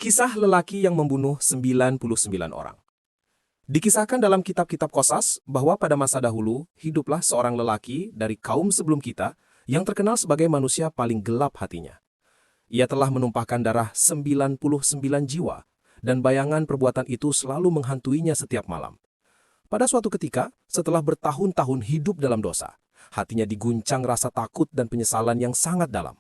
Kisah lelaki yang membunuh 99 orang. Dikisahkan dalam kitab-kitab Qasas bahwa pada masa dahulu, hiduplah seorang lelaki dari kaum sebelum kita yang terkenal sebagai manusia paling gelap hatinya. Ia telah menumpahkan darah 99 jiwa, dan bayangan perbuatan itu selalu menghantuinya setiap malam. Pada suatu ketika, setelah bertahun-tahun hidup dalam dosa, hatinya diguncang rasa takut dan penyesalan yang sangat dalam.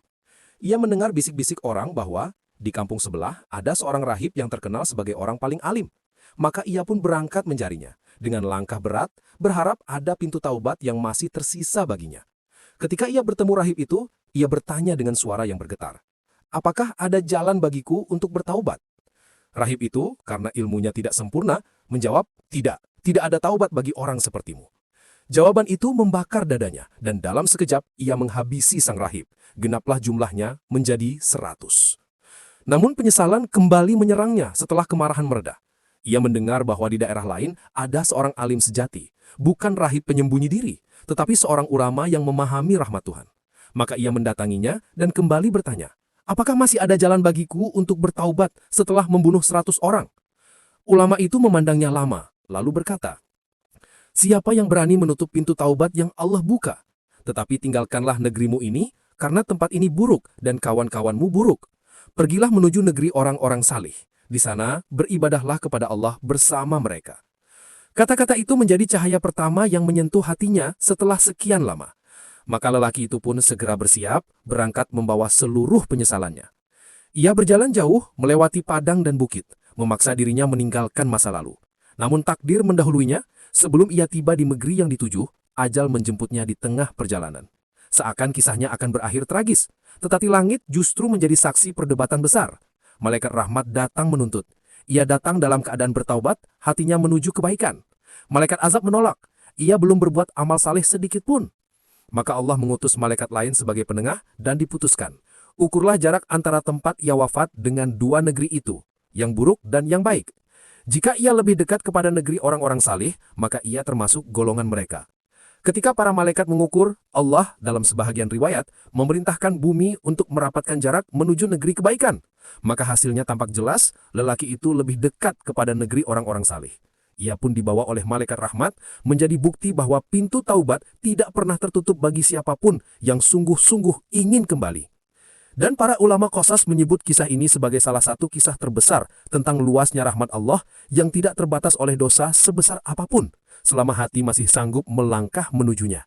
Ia mendengar bisik-bisik orang bahwa di kampung sebelah ada seorang rahib yang terkenal sebagai orang paling alim. Maka ia pun berangkat mencarinya, dengan langkah berat, berharap ada pintu taubat yang masih tersisa baginya. Ketika ia bertemu rahib itu, ia bertanya dengan suara yang bergetar, "Apakah ada jalan bagiku untuk bertaubat?" Rahib itu, karena ilmunya tidak sempurna, menjawab, Tidak ada taubat bagi orang sepertimu." Jawaban itu membakar dadanya, dan dalam sekejap ia menghabisi sang rahib. Genaplah jumlahnya menjadi 100. Namun penyesalan kembali menyerangnya setelah kemarahan mereda. Ia mendengar bahwa di daerah lain ada seorang alim sejati, bukan rahib penyembunyi diri, tetapi seorang ulama yang memahami rahmat Tuhan. Maka ia mendatanginya dan kembali bertanya, "Apakah masih ada jalan bagiku untuk bertaubat setelah membunuh 100 orang?" Ulama itu memandangnya lama, lalu berkata, "Siapa yang berani menutup pintu taubat yang Allah buka? Tetapi tinggalkanlah negerimu ini, karena tempat ini buruk dan kawan-kawanmu buruk. Pergilah menuju negeri orang-orang salih. Di sana beribadahlah kepada Allah bersama mereka." Kata-kata itu menjadi cahaya pertama yang menyentuh hatinya setelah sekian lama. Maka lelaki itu pun segera bersiap, berangkat membawa seluruh penyesalannya. Ia berjalan jauh, melewati padang dan bukit, memaksa dirinya meninggalkan masa lalu. Namun takdir mendahuluinya, sebelum ia tiba di negeri yang dituju, ajal menjemputnya di tengah perjalanan. Seakan kisahnya akan berakhir tragis, tetapi langit justru menjadi saksi perdebatan besar. Malaikat rahmat datang menuntut. Ia datang dalam keadaan bertaubat, hatinya menuju kebaikan. Malaikat azab menolak. Ia belum berbuat amal saleh sedikit pun. Maka Allah mengutus malaikat lain sebagai penengah dan diputuskan. Ukurlah jarak antara tempat ia wafat dengan dua negeri itu, yang buruk dan yang baik. Jika ia lebih dekat kepada negeri orang-orang saleh, maka ia termasuk golongan mereka. Ketika para malaikat mengukur, Allah dalam sebahagian riwayat memerintahkan bumi untuk merapatkan jarak menuju negeri kebaikan. Maka hasilnya tampak jelas, lelaki itu lebih dekat kepada negeri orang-orang saleh. Ia pun dibawa oleh malaikat rahmat menjadi bukti bahwa pintu taubat tidak pernah tertutup bagi siapapun yang sungguh-sungguh ingin kembali. Dan para ulama Qasas menyebut kisah ini sebagai salah satu kisah terbesar tentang luasnya rahmat Allah yang tidak terbatas oleh dosa sebesar apapun, selama hati masih sanggup melangkah menujunya.